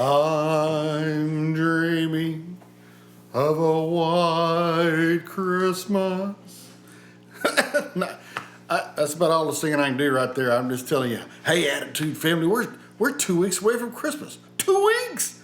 I'm dreaming of a white Christmas. That's about all the singing I can do right there. I'm just telling you, hey, Attitude family, we're 2 weeks away from Christmas. 2 weeks!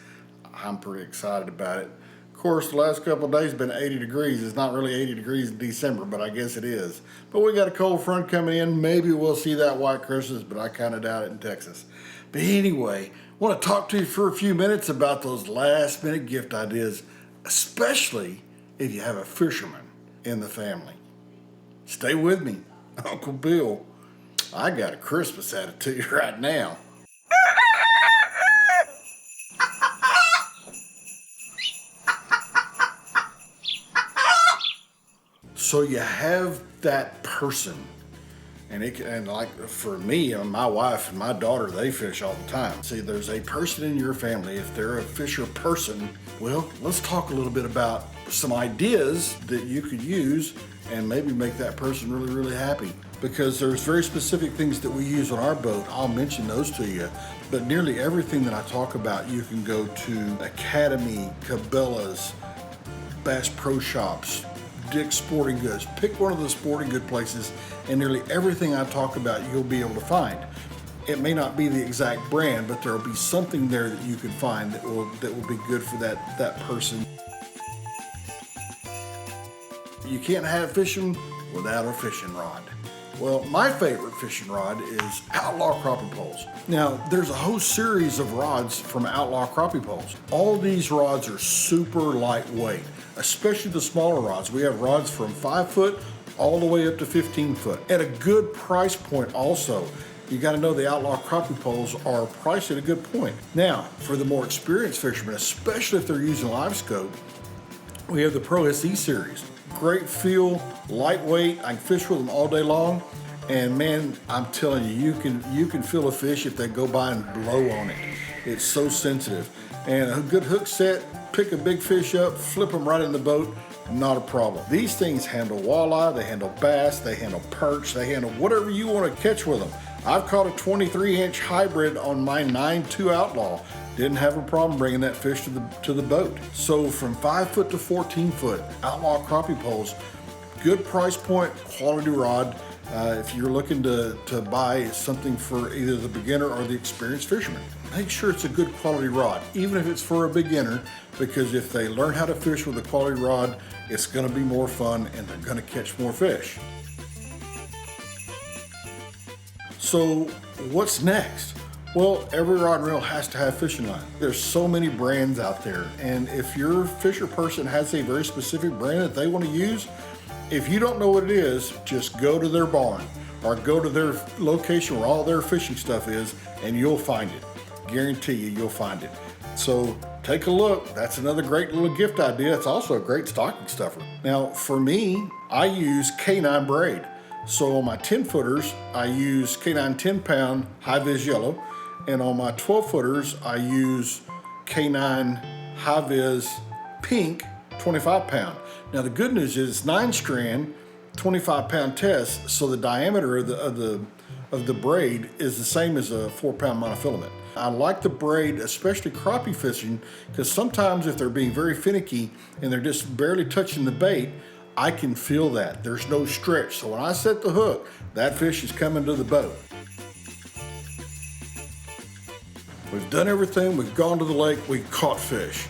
I'm pretty excited about it. Of course, the last couple of days have been 80 degrees. It's not really 80 degrees in December, but I guess it is. But we got a cold front coming in. Maybe we'll see that white Christmas, but I kind of doubt it in Texas. But anyway, I want to talk to you for a few minutes about those last minute gift ideas, especially if you have a fisherman in the family. Stay with me, Uncle Bill. I got a Christmas attitude right now. So you have that person, and like for me and my wife and my daughter, they fish all the time. See, there's a person in your family. If they're a fisher person, well, let's talk a little bit about some ideas that you could use and maybe make that person really, really happy. Because there's very specific things that we use on our boat. I'll mention those to you. But nearly everything that I talk about, you can go to Academy, Cabela's, Bass Pro Shops, Dick's Sporting Goods. Pick one of the sporting good places, and nearly everything I talk about you'll be able to find. It may not be the exact brand, but there will be something there that you can find that will be good for that person. You can't have fishing without a fishing rod. Well, my favorite fishing rod is Outlaw Crappie Poles. Now, there's a whole series of rods from Outlaw Crappie Poles. All these rods are super lightweight, especially the smaller rods. We have rods from 5 foot all the way up to 15 foot. At a good price point also. You gotta know the Outlaw Crappie Poles are priced at a good point. Now, for the more experienced fishermen, especially if they're using live scope, we have the Pro SE series. Great feel, lightweight. I can fish with them all day long, and man, I'm telling you, you can feel a fish if they go by and blow on it. It's so sensitive. And a good hook set, pick a big fish up, flip them right in the boat, not a problem. These things handle walleye, they handle bass, they handle perch, they handle whatever you want to catch with them. I've caught a 23-inch hybrid on my 9.2 Outlaw. Didn't have a problem bringing that fish to the boat. So from 5 foot to 14 foot, Outlaw Crappie Poles, good price point, quality rod. If you're looking to buy something for either the beginner or the experienced fisherman, make sure it's a good quality rod, even if it's for a beginner, because if they learn how to fish with a quality rod, it's gonna be more fun and they're gonna catch more fish. So what's next? Well, every rod and reel has to have fishing line. There's so many brands out there, and if your fisher person has a very specific brand that they want to use, if you don't know what it is, just go to their barn or go to their location where all their fishing stuff is, and you'll find it. Guarantee you'll find it. So take a look. That's another great little gift idea. It's also a great stocking stuffer. Now, for me, I use K9 braid. So on my 10 footers, I use K9 10-pound high-vis yellow. And on my 12 footers, I use K9 high-vis pink 25-pound. Now the good news is it's 9-strand, 25-pound test, so the diameter of the braid is the same as a 4-pound monofilament. I like the braid, especially crappie fishing, because sometimes if they're being very finicky and they're just barely touching the bait, I can feel that. There's no stretch. So when I set the hook, that fish is coming to the boat. We've done everything, we've gone to the lake, we've caught fish.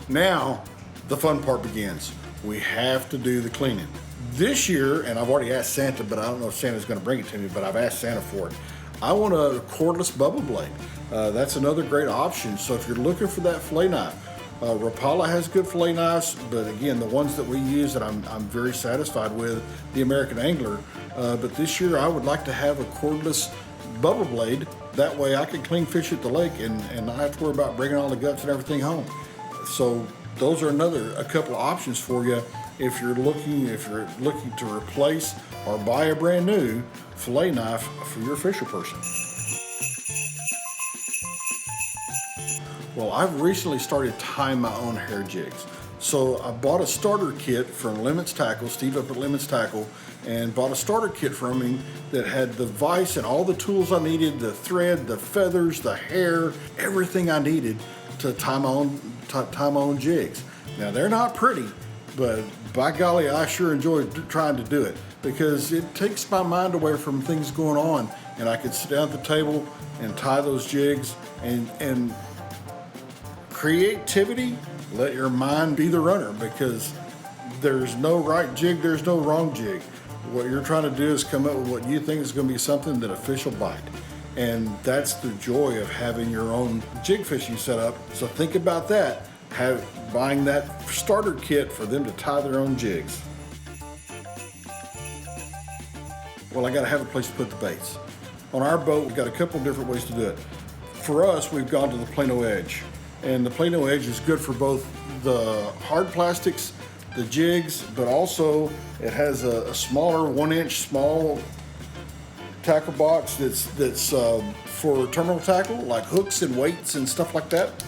Now, the fun part begins. We have to do the cleaning. This year, and I've already asked Santa, but I don't know if Santa's gonna bring it to me, but I've asked Santa for it. I want a cordless bubble blade. That's another great option. So if you're looking for that fillet knife, Rapala has good fillet knives, but again, the ones that we use that I'm very satisfied with, the American Angler. But this year I would like to have a cordless bubble blade. That way I can clean fish at the lake and not have to worry about bringing all the guts and everything home. So those are a couple of options for you if you're looking to replace or buy a brand new fillet knife for your fisher person. Well, I've recently started tying my own hair jigs. So I bought a starter kit from Lemons Tackle, Steve up at Lemons Tackle, and bought a starter kit from him that had the vise and all the tools I needed, the thread, the feathers, the hair, everything I needed. to tie my own jigs. Now they're not pretty, but by golly, I sure enjoy trying to do it because it takes my mind away from things going on, and I can sit down at the table and tie those jigs. And creativity, let your mind be the runner, because there's no right jig, there's no wrong jig. What you're trying to do is come up with what you think is going to be something that a fish will bite. And that's the joy of having your own jig fishing setup. So think about that, buying that starter kit for them to tie their own jigs. Well, I got to have a place to put the baits. On our boat, we've got a couple of different ways to do it. For us, we've gone to the Plano Edge. And the Plano Edge is good for both the hard plastics, the jigs, but also it has a smaller 1-inch small tackle box that's for terminal tackle, like hooks and weights and stuff like that.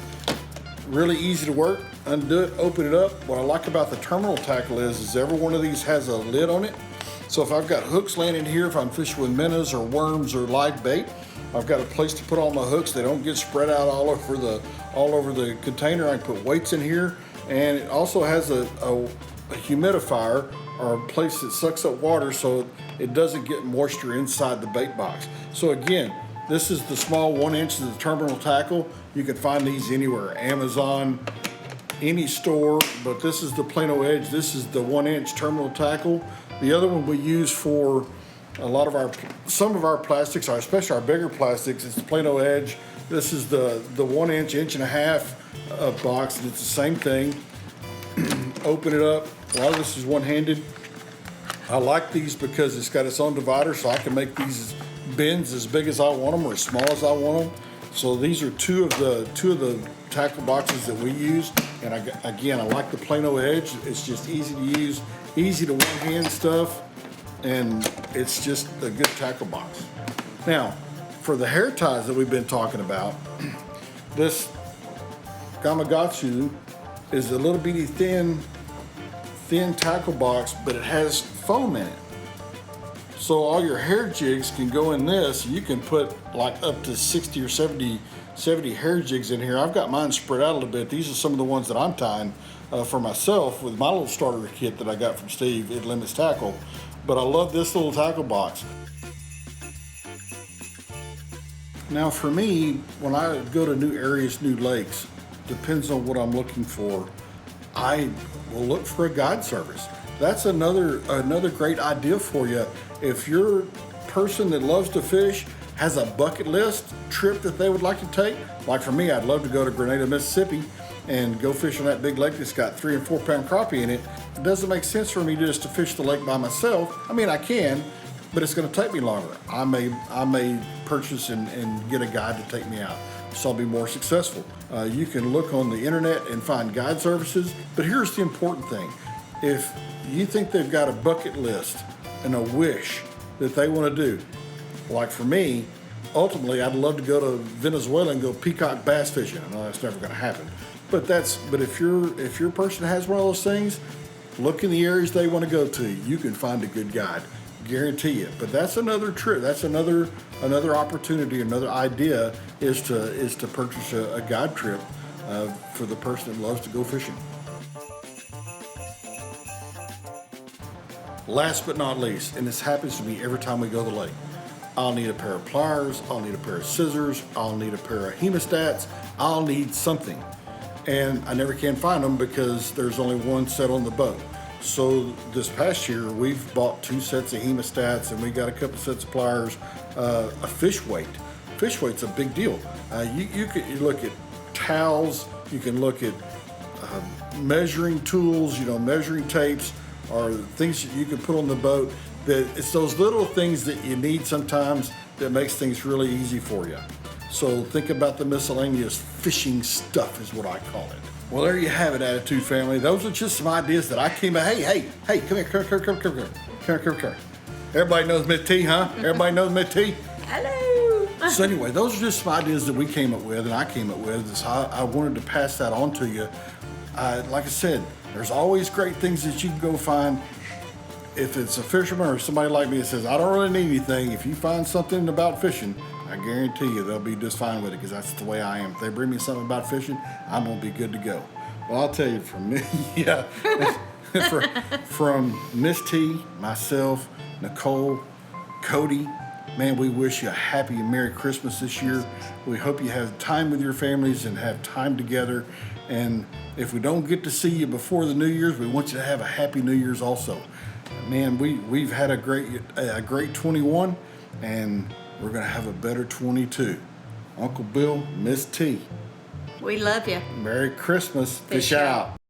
Really easy to work. Undo it, open it up. What I like about the terminal tackle is every one of these has a lid on it. So if I've got hooks laying in here, if I'm fishing with minnows or worms or live bait, I've got a place to put all my hooks. They don't get spread out all over the container. I can put weights in here, and it also has a humidifier, or a place that sucks up water so it doesn't get moisture inside the bait box. So again, this is the small 1-inch of the terminal tackle. You can find these anywhere, Amazon, any store, but this is the Plano Edge. This is the 1-inch terminal tackle. The other one we use for some of our plastics, especially our bigger plastics, it's the Plano Edge. This is the 1-inch, 1.5-inch box, and it's the same thing. Open it up. A lot of this is one-handed. I like these because it's got its own divider, so I can make these bins as big as I want them or as small as I want them. So these are two of the tackle boxes that we use. And again, I like the Plano Edge. It's just easy to use, easy to one-hand stuff, and it's just a good tackle box. Now, for the hair ties that we've been talking about, this Gamakatsu is a little bitty thin tackle box, but it has foam in it. So all your hair jigs can go in this. You can put like up to 60 or 70 hair jigs in here. I've got mine spread out a little bit. These are some of the ones that I'm tying for myself with my little starter kit that I got from Steve at Limits Tackle. But I love this little tackle box. Now for me, when I go to new areas, new lakes, depends on what I'm looking for, I will look for a guide service. That's another great idea for you. If you're a person that loves to fish, has a bucket list trip that they would like to take, like for me, I'd love to go to Grenada, Mississippi and go fish on that big lake that's got 3 and 4 pound crappie in it. It doesn't make sense for me just to fish the lake by myself. I mean, I can, but it's going to take me longer. I may purchase and get a guide to take me out, so I'll be more successful. You can look on the internet and find guide services, but here's the important thing. If you think they've got a bucket list and a wish that they want to do, like for me, ultimately I'd love to go to Venezuela and go peacock bass fishing. I know that's never going to happen, but if your person has one of those things, look in the areas they want to go to. You can find a good guide, guarantee you. But that's another trip. That's another opportunity. Another idea is to purchase a guide trip for the person that loves to go fishing. Last but not least, and this happens to me every time we go to the lake, I'll need a pair of pliers, I'll need a pair of scissors, I'll need a pair of hemostats, I'll need something. And I never can find them because there's only one set on the boat. So this past year, we've bought 2 sets of hemostats, and we got a couple sets of pliers, a fish weight. Fish weight's a big deal. You look at towels, you can look at measuring tools, measuring tapes, or things that you can put on the boat. That it's those little things that you need sometimes that makes things really easy for you. So think about the miscellaneous fishing stuff is what I call it. Well, there you have it, Attitude family. Those are just some ideas that I came up. Hey, come here. Everybody knows Miss T, huh? Everybody knows Miss T? Hello. So anyway, those are just some ideas that we came up with and I came up with. So I wanted to pass that on to you. Like I said, there's always great things that you can go find. If it's a fisherman or somebody like me that says, I don't really need anything, if you find something about fishing, I guarantee you they'll be just fine with it, because that's the way I am. If they bring me something about fishing, I'm gonna be good to go. Well, I'll tell you, from me, yeah, from Miss T, myself, Nicole, Cody, man, we wish you a happy and Merry Christmas this year. We hope you have time with your families and have time together. And if we don't get to see you before the New Year's, we want you to have a happy New Year's also. Man, we've had a great 21, and we're gonna have a better 22. Uncle Bill, Miss T, We love you. Merry Christmas. Fish Fish out.